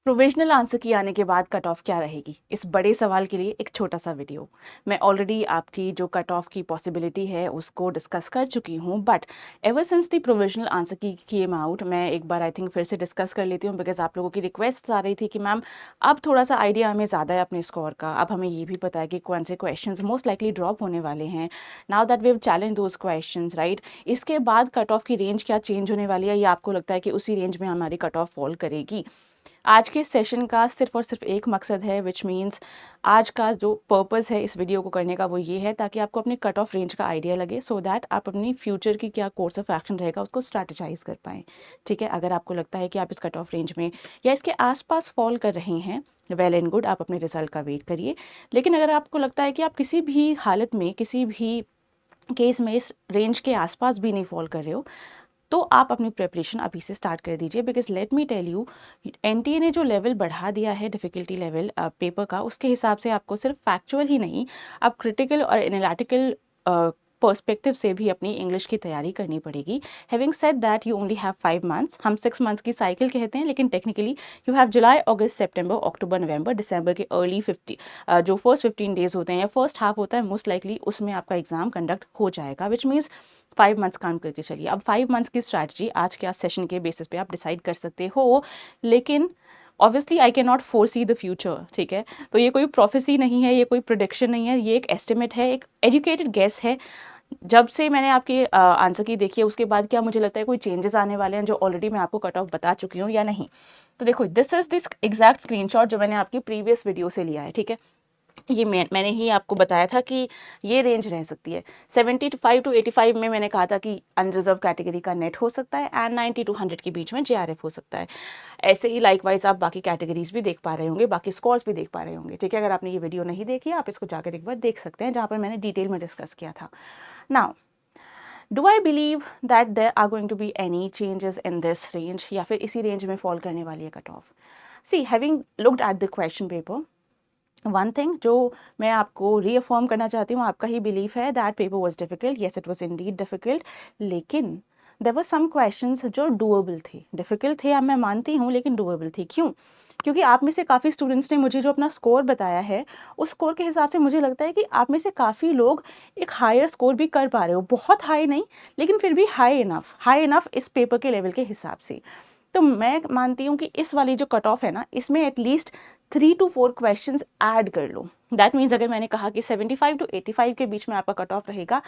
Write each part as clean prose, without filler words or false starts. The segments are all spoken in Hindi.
प्रोविजनल आंसर की आने के बाद कट ऑफ क्या रहेगी, इस बड़े सवाल के लिए एक छोटा सा वीडियो। मैं ऑलरेडी आपकी जो कट ऑफ की पॉसिबिलिटी है उसको डिस्कस कर चुकी हूँ, but ever since the provisional answer की केम आउट मैं एक बार आई थिंक फिर से डिस्कस कर लेती हूँ, बिकॉज आप लोगों की रिक्वेस्ट आ रही थी कि मैम अब थोड़ा सा आइडिया हमें ज़्यादा है अपने स्कोर का, अब हमें ये भी पता है कि कौन से क्वेश्चन मोस्ट लाइकली ड्रॉप होने वाले हैं। Now that we have challenge those question right, इसके बाद कट ऑफ की रेंज क्या चेंज होने वाली है, या आपको लगता है कि उसी रेंज में हमारी कट ऑफ फॉल करेगी। आज के सेशन का सिर्फ और सिर्फ एक मकसद है, विच मीन्स आज का जो पर्पस है इस वीडियो को करने का वो ये है ताकि आपको अपनी कट ऑफ रेंज का आइडिया लगे, सो दैट आप अपनी फ्यूचर की क्या कोर्स ऑफ एक्शन रहेगा उसको स्ट्रैटेजाइज कर पाएँ। ठीक है, अगर आपको लगता है कि आप इस कट ऑफ रेंज में या इसके आसपास फॉल कर रहे हैं, वेल एंड गुड, आप अपने रिजल्ट का वेट करिए। लेकिन अगर आपको लगता है कि आप किसी भी हालत में किसी भी केस में इस रेंज के आसपास भी नहीं फॉल कर रहे हो, तो आप अपनी प्रिपरेशन अभी से स्टार्ट कर दीजिए, because let me tell you, NTA ने जो लेवल बढ़ा दिया है डिफ़िकल्टी लेवल पेपर का, उसके हिसाब से आपको सिर्फ फैक्चुअल ही नहीं, अब क्रिटिकल और एनालिटिकल पर्सपेक्टिव से भी अपनी इंग्लिश की तैयारी करनी पड़ेगी। Having said that you only have 5 months, हम 6 मंथ्स की साइकिल कहते हैं, लेकिन टेक्निकली यू हैव जुलाई अगस्त सितंबर अक्टूबर नवंबर दिसंबर के अर्ली 50 जो फर्स्ट 15 डेज होते हैं या फर्स्ट हाफ होता है, मोस्ट लाइकली उसमें आपका एग्जाम कंडक्ट हो जाएगा, विच मीन्स 5 मंथ्स काम करके चलिए। अब 5 मंथ्स की स्ट्रैटेजी आज के आज सेशन के बेसिस पे आप डिसाइड कर सकते हो, लेकिन obviously I can not foresee the future. ठीक है, तो ये कोई प्रोफेसी नहीं है, ये कोई प्रोडिक्शन नहीं है, ये एक एस्टिमेट है, एक एजुकेटेड गेस है। जब से मैंने आपके आंसर की देखी है उसके बाद क्या मुझे लगता है कोई चेंजेस आने वाले हैं जो ऑलरेडी मैं आपको कट ऑफ बता चुकी हूँ या नहीं। तो देखो, this is this exact screenshot जो मैंने आपकी प्रीवियस वीडियो से लिया है। ठीक है, ये मैंने ही आपको बताया था कि ये रेंज रह सकती है 75 टू 85 में। मैंने कहा था कि अनरिजर्व कैटेगरी का नेट हो सकता है एंड 90 टू 100 के बीच में जेआरएफ हो सकता है। ऐसे ही लाइकवाइज आप बाकी कैटेगरीज भी देख पा रहे होंगे, बाकी स्कोर्स भी देख पा रहे होंगे। ठीक है, अगर आपने ये वीडियो नहीं देखी आप इसको जाकर एक बार देख सकते हैं, जहाँ पर मैंने डिटेल में डिस्कस किया था। Now do I believe that there are going to be any changes in this range, या फिर इसी रेंज में फॉल करने वाली है cut off. See, having looked at the question paper, one thing जो मैं आपको रीअफर्म करना चाहती हूँ, आपका ही बिलीफ है that paper was difficult, yes it was indeed difficult, लेकिन देयर वर सम क्वेश्चंस जो डूएबल थे। डिफिकल्ट थे, अब मैं मानती हूँ, लेकिन डूएबल थे। क्यों? क्योंकि आप में से काफ़ी स्टूडेंट्स ने मुझे जो अपना स्कोर बताया है, उस स्कोर के हिसाब से मुझे लगता है कि आप में से काफ़ी लोग एक हायर स्कोर भी कर पा रहे हो, बहुत हाई नहीं लेकिन फिर भी हाई इनफ इस पेपर के लेवल के हिसाब से। तो मैं मानती हूँ कि इस वाली जो कट ऑफ है ना, इसमें एटलीस्ट 3 to 4 क्वेश्चंस ऐड कर लो। दैट मीन्स अगर मैंने कहा कि 75 to 85 के बीच में आपका कट ऑफ रहेगा,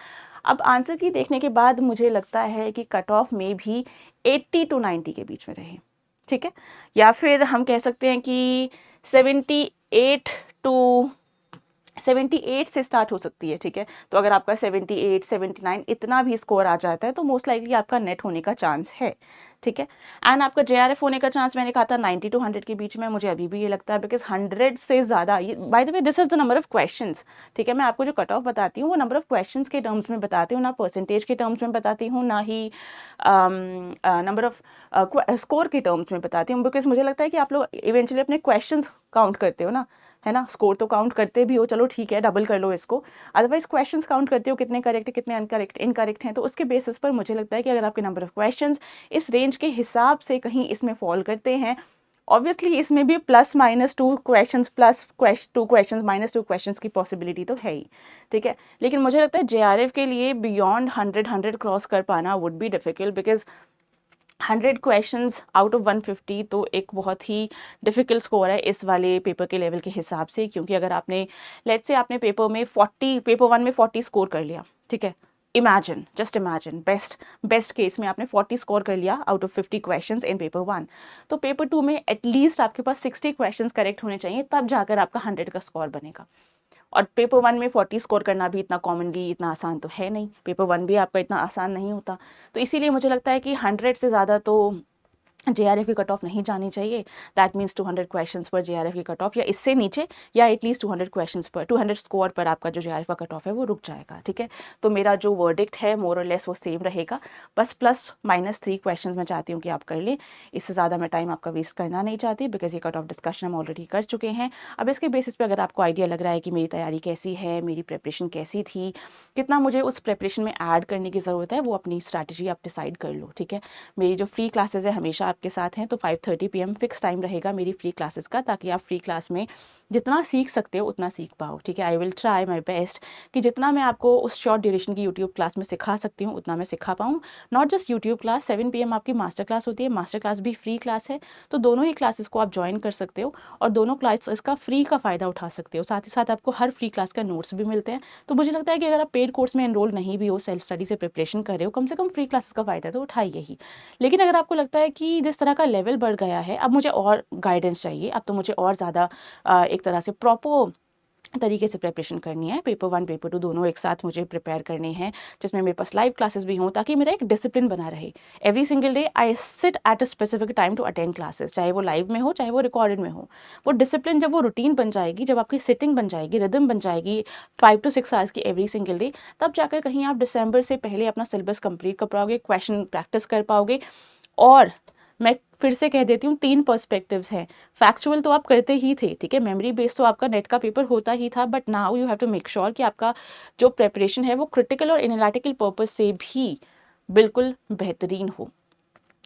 अब आंसर की देखने के बाद मुझे लगता है कि कट ऑफ में भी 80 to 90 के बीच में रहे। ठीक है, या फिर हम कह सकते हैं कि 78 टू 78 से स्टार्ट हो सकती है। ठीक है, तो अगर आपका 78 79 इतना भी स्कोर आ जाता है तो मोस्ट लाइकली आपका नेट होने का चांस है। ठीक है, एंड आपका जेआरएफ होने का चांस मैंने कहा था 90 टू 100 के बीच में, मुझे अभी भी ये लगता है, बिकॉज 100 से ज़्यादा, ये by the way this is the number of questions. ठीक है, मैं आपको जो कट ऑफ बताती हूँ वो नंबर ऑफ क्वेश्चंस के टर्म्स में बताती हूँ, ना परसेंटेज के टर्म्स में बताती हूँ, ना ही नंबर ऑफ स्कोर के टर्म्स में बताती हूँ, बिकॉज मुझे लगता है कि आप लोग इवेंचुअली अपने क्वेश्चंस काउंट करते हो ना, है ना। स्कोर तो काउंट करते भी हो, चलो ठीक है, डबल कर लो इसको, अदरवाइज क्वेश्चंस काउंट करते हो, कितने करेक्ट है कितने इनकरेक्ट हैं, तो उसके बेसिस पर मुझे लगता है कि अगर आपके नंबर ऑफ क्वेश्चंस इस रेंज के हिसाब से कहीं इसमें फॉल करते हैं, ऑब्वियसली इसमें भी +-2 क्वेश्चंस प्लस 2 क्वेश्चंस -2 क्वेश्चंस की पॉसिबिलिटी तो है ही। ठीक है, लेकिन मुझे लगता है जेआरएफ के लिए बियॉन्ड 100 क्रॉस कर पाना would be difficult, because 100 questions out of 150 तो एक बहुत ही डिफ़िकल्ट स्कोर है इस वाले पेपर के लेवल के हिसाब से। क्योंकि अगर आपने लेट्स से आपने पेपर 1 में 40 स्कोर कर लिया, ठीक है, जस्ट इमेजिन बेस्ट केस में आपने 40 स्कोर कर लिया out of 50 questions in paper 1, तो पेपर 2 में एटलीस्ट आपके पास 60 क्वेश्चंस करेक्ट होने चाहिए, तब जाकर आपका 100 का स्कोर बनेगा। और पेपर 1 में 40 स्कोर करना भी इतना कॉमनली इतना आसान तो है नहीं, पेपर 1 भी आपका इतना आसान नहीं होता। तो इसीलिए मुझे लगता है कि 100 से ज़्यादा तो जेआरएफ की कट ऑफ नहीं जानी चाहिए। दैट मीन्स 200 क्वेश्चंस पर जेआरएफ की कट ऑफ, या इससे नीचे, या एटलीस्ट 200 क्वेश्चंस पर 200 स्कोर पर आपका जो जेआरएफ का कट ऑफ है वो रुक जाएगा। ठीक है, तो मेरा जो वर्डिक्ट है मोर और लेस वो सेम रहेगा, बस +-3 क्वेश्चंस मैं चाहती हूँ कि आप कर लें। इससे ज़्यादा मैं टाइम आपका वेस्ट करना नहीं चाहती, बिकॉज ये कट ऑफ डिस्कशन हम ऑलरेडी कर चुके हैं। अब इसके बेसिस पे अगर आपको आइडिया लग रहा है कि मेरी तैयारी कैसी है, मेरी प्रिपरेशन कैसी थी, कितना मुझे उस प्रिपरेशन में ऐड करने की ज़रूरत है, वो अपनी स्ट्रैटेजी आप डिसाइड कर लो। ठीक है, मेरी जो फ्री क्लासेस है हमेशा आपके साथ हैं, तो 5:30 PM फिक्स टाइम रहेगा मेरी फ्री क्लासेस का, ताकि आप फ्री क्लास में जितना सीख सकते हो उतना सीख पाओ, ठीक है। I will try my best कि जितना मैं आपको उस शॉर्ट ड्यूरेशन की यूट्यूब क्लास में सिखा सकती हूँ उतना मैं सिखा पाऊँ। Not just YouTube class, 7 PM आपकी मास्टर क्लास होती है, मास्टर क्लास भी फ्री क्लास है, तो दोनों ही क्लासेस को आप ज्वाइन कर सकते हो और दोनों क्लासेस का फ्री का फ़ायदा उठा सकते हो। साथ ही साथ आपको हर फ्री क्लास का नोट्स भी मिलते हैं। तो मुझे लगता है कि अगर आप पेड कोर्स में एनरोल नहीं भी हो, सेल्फ स्टडी से प्रिपरेशन कर रहे हो, कम से कम फ्री क्लासेस का फ़ायदा तो उठाइए ही। लेकिन अगर आपको लगता है कि जिस तरह का लेवल बढ़ गया है, अब मुझे और गाइडेंस चाहिए, अब तो मुझे और ज़्यादा एक तरह से प्रॉपर तरीके से प्रिपरेशन करनी है, पेपर 1 पेपर 2 दोनों एक साथ मुझे प्रिपेयर करने हैं, जिसमें मेरे पास लाइव क्लासेस भी हों, ताकि मेरा एक डिसिप्लिन बना रहे। Every single day I sit at a specific time to attend classes, चाहे वो लाइव में हो चाहे वो रिकॉर्डेड में हो। वो डिसिप्लिन जब वो रूटीन बन जाएगी, जब आपकी सिटिंग बन जाएगी, रिदम बन जाएगी 5 to 6 आवर्स की एवरी सिंगल डे, तब जाकर कहीं आप दिसंबर से पहले अपना सिलेबस कंप्लीट कर पाओगे, क्वेश्चन प्रैक्टिस कर पाओगे। और मैं फिर से कह देती हूँ, 3 पर्सपेक्टिव्स हैं। फैक्चुअल तो आप करते ही थे, ठीक है, मेमोरी बेस्ड तो आपका नेट का पेपर होता ही था, but now you have to make sure कि आपका जो प्रेपरेशन है वो क्रिटिकल और एनालिटिकल पर्पस से भी बिल्कुल बेहतरीन हो,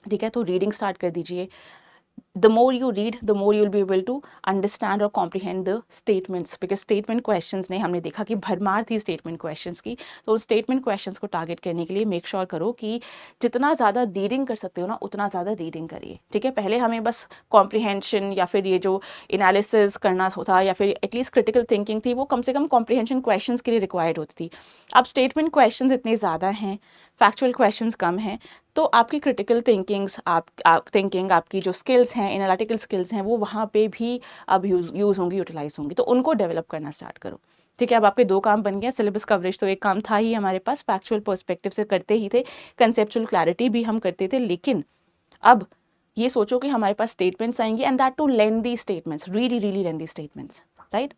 ठीक है। तो रीडिंग स्टार्ट कर दीजिए। The more you read, the more you'll be able to understand or comprehend the statements, because statement questions ने हमने देखा कि भरमार थी statement questions की। तो statement questions को टारगेट करने के लिए मेक श्योर करो कि जितना ज़्यादा रीडिंग कर सकते हो ना उतना ज़्यादा रीडिंग करिए, ठीक है। पहले हमें बस कॉम्प्रिहेंशन या फिर ये जो एनालिसिस करना था या फिर एटलीस्ट क्रिटिकल थिंकिंग थी, वो कम से कम कॉम्प्रिहेंशन क्वेश्चंस के लिए रिक्वायर्ड होती थी। अब स्टेटमेंट क्वेश्चंस इतने ज़्यादा हैं, फैक्चुअल क्वेश्चंस कम हैं, तो आपकी क्रिटिकल थिंकिंग्स थिंकिंग आपकी जो स्किल्स हैं, एनालिटिकल स्किल्स हैं, वो वहाँ पे भी अब यूज़ होंगी, यूटिलाइज होंगी। तो उनको डेवलप करना स्टार्ट करो, ठीक है। अब आपके 2 काम बन गए। सिलेबस कवरेज तो एक काम था ही हमारे पास, फैक्चुअल पर्सपेक्टिव से करते ही थे, कंसेप्चुअल क्लैरिटी भी हम करते थे, लेकिन अब ये सोचो कि हमारे पास स्टेटमेंट्स आएंगी, and that too lengthy statements, really really lengthy statements, right.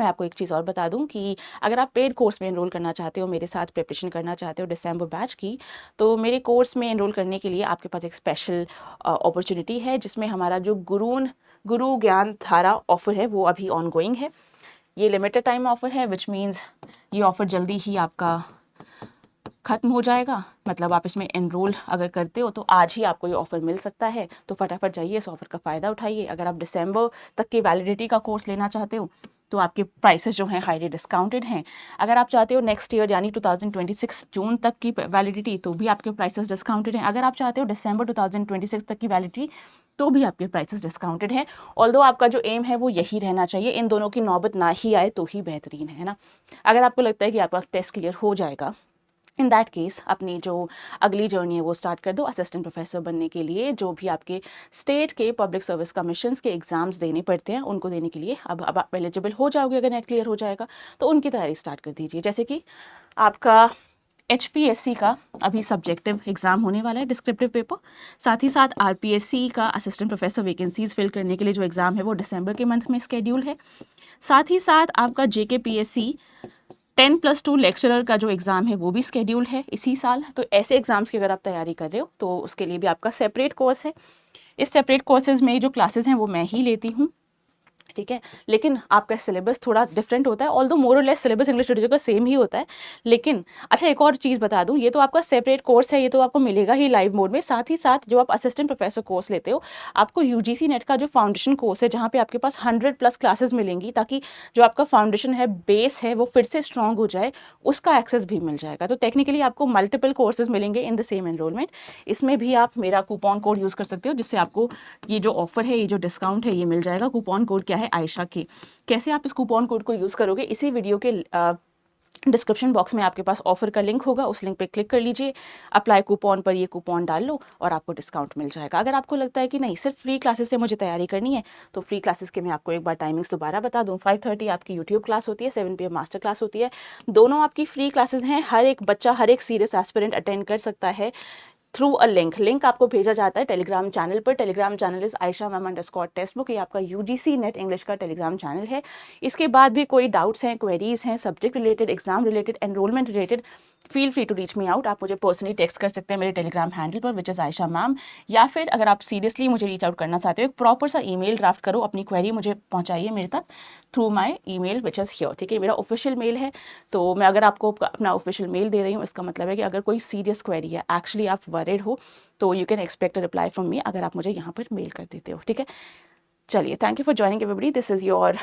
मैं आपको एक चीज़ और बता दूं कि अगर आप पेड कोर्स में एनरोल करना चाहते हो, मेरे साथ प्रिपरेशन करना चाहते हो दिसंबर बैच की, तो मेरे कोर्स में एनरोल करने के लिए आपके पास एक स्पेशल अपॉर्चुनिटी है, जिसमें हमारा जो गुरु ज्ञान धारा ऑफर है वो अभी ऑनगोइंग है। ये लिमिटेड टाइम ऑफर है, विच मीन्स ये ऑफर जल्दी ही आपका ख़त्म हो जाएगा। मतलब आप इसमें एनरोल अगर करते हो तो आज ही आपको ये ऑफ़र मिल सकता है, तो फटाफट जाइए इस ऑफ़र का फ़ायदा उठाइए। अगर आप दिसंबर तक की वैलिडिटी का कोर्स लेना चाहते हो तो आपके प्राइसेस जो हैं हाईली डिस्काउंटेड हैं। अगर आप चाहते हो नेक्स्ट ईयर यानी 2026 जून तक की वैलिडिटी, तो भी आपके प्राइसेस डिस्काउंटेड हैं। अगर आप चाहते हो दिसंबर 2026 तक की वैलिडिटी, तो भी आपके प्राइसेस डिस्काउंटेड हैं। ऑल्दो आपका जो एम है वो यही रहना चाहिए, इन दोनों की नौबत ना ही आए तो ही बेहतरीन है ना। अगर आपको लगता है कि आपका टेस्ट क्लियर हो जाएगा, इन दैट केस अपनी जो अगली जर्नी है वो स्टार्ट कर दो असिस्टेंट प्रोफेसर बनने के लिए। जो भी आपके स्टेट के पब्लिक सर्विस कमीशंस के एग्जाम्स देने पड़ते हैं, उनको देने के लिए अब आप एलिजिबल हो जाओगे अगर नेट क्लियर हो जाएगा, तो उनकी तैयारी स्टार्ट कर दीजिए। जैसे कि आपका HPSC का अभी सब्जेक्टिव एग्जाम होने वाला है, डिस्क्रिप्टिव पेपर। साथ ही साथ RPSC का असिस्टेंट प्रोफेसर वैकेंसीज फिल करने के लिए जो एग्ज़ाम है वो दिसंबर के मंथ में स्केड्यूल है। साथ ही साथ आपका JKPSC 10+2 लेक्चरर का जो एग्ज़ाम है वो भी स्केड्यूल है इसी साल। तो ऐसे एग्ज़ाम्स की अगर आप तैयारी कर रहे हो तो उसके लिए भी आपका सेपरेट कोर्स है। इस सेपरेट कोर्सेज़ में जो क्लासेस हैं वो मैं ही लेती हूँ, ठीक है। लेकिन आपका सिलेबस थोड़ा डिफरेंट होता है, ऑल्दो मोर और लेस सिलेबस इंग्लिश लिटरेचर का सेम ही होता है। लेकिन अच्छा, एक और चीज़ बता दूं, ये तो आपका सेपरेट कोर्स है, ये तो आपको मिलेगा ही लाइव मोड में। साथ ही साथ जो आप असिस्टेंट प्रोफेसर कोर्स लेते हो, आपको UGC नेट का जो फाउंडेशन कोर्स है, जहाँ पे आपके पास 100+ क्लासेस मिलेंगी, ताकि जो आपका फाउंडेशन है, बेस है, वो फिर से स्ट्रॉन्ग हो जाए, उसका एक्सेस भी मिल जाएगा। तो टेक्निकली आपको मल्टीपल कोर्सेज मिलेंगे इन द सेम एनरोलमेंट। इसमें भी आप मेरा कूपन कोड यूज़ कर सकते हो, जिससे आपको ये जो ऑफर है, ये जो डिस्काउंट है, ये मिल जाएगा। कूपन कोड क्या है? आयशा की। कैसे आप इस कूपन कोड को यूज़ करोगे? इसी वीडियो के डिस्क्रिप्शन बॉक्स में आपके पास ऑफर का लिंक होगा, उस लिंक पे क्लिक कर लीजिए, अप्लाई कूपन पर ये कूपन डाल लो और आपको डिस्काउंट मिल जाएगा। अगर आपको लगता है कि नहीं, सिर्फ फ्री क्लासेस से मुझे तैयारी करनी है, तो फ्री क्लासेस के मैं आपको एक बार टाइमिंग्स दोबारा बता दूं। 5:30 आपकी यूट्यूब क्लास होती है, 7 PM मास्टर क्लास होती है। दोनों आपकी फ्री क्लासेस हैं, हर एक बच्चा, हर एक सीरियस एस्पिरेंट अटेंड कर सकता है थ्रू अ लिंक आपको भेजा जाता है टेलीग्राम चैनल पर। Telegram channel is Ayesha ma'am _textbook. ये आपका UGC नेट इंग्लिश का टेलीग्राम चैनल है। इसके बाद भी कोई डाउट्स हैं, क्वेरीज हैं, subject related, exam related, enrolment related, feel free to reach me out. आप मुझे पर्सनली टेक्स्ट कर सकते हैं मेरे टेलीग्राम हैंडल पर, विच इज़ आयशा मैम। या फिर अगर आप सीरियसली मुझे रीच आउट करना चाहते हो, एक प्रॉपर सा ईमेल ड्राफ्ट करो, अपनी क्वेरी मुझे पहुंचाइए मेरे तक through my email which is here, ठीक है, मेरा ऑफिशियल मेल है। तो मैं अगर आपको अपना ऑफिशियल मेल दे रही हूँ, इसका मतलब है कि अगर कोई सीरियस क्वेरी है, एक्चुअली आप वरीड हो, तो you can expect a reply from me अगर आप मुझे यहाँ पर मेल कर देते हो, ठीक है। चलिए, thank you for joining everybody, this is your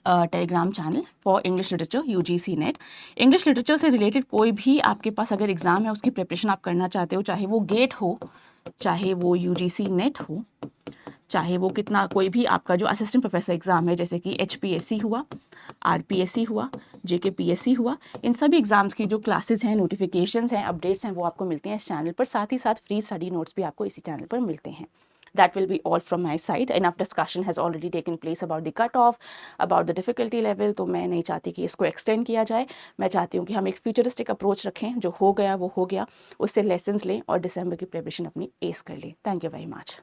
Telegram channel for English literature UGC NET. English literature से रिलेटेड कोई भी आपके पास अगर एग्ज़ाम है, उसकी प्रिपरेशन आप करना चाहते हो, चाहे वो गेट हो, चाहे वो UGC नेट हो, चाहे वो कितना कोई भी आपका जो असिस्टेंट प्रोफेसर एग्ज़ाम है, जैसे कि HPSC हुआ, RPSC हुआ, JKPSC हुआ, इन सभी एग्ज़ाम्स की जो क्लासेस हैं, नोटिफिकेशंस हैं, अपडेट्स हैं, वो आपको मिलते हैं इस चैनल पर। साथ ही साथ फ्री स्टडी नोट्स भी आपको इसी चैनल पर मिलते हैं। That will be all from my side. Enough discussion has already taken place about the cutoff, about the difficulty level. तो मैं नहीं चाहती कि इसको एक्सटेंड किया जाए। मैं चाहती हूँ कि हम एक फ्यूचरिस्टिक अप्रोच रखें, जो हो गया वो हो गया, उससे लेसन्स लें और दिसंबर की प्रिपरेशन अपनी एस कर लें। Thank you very much.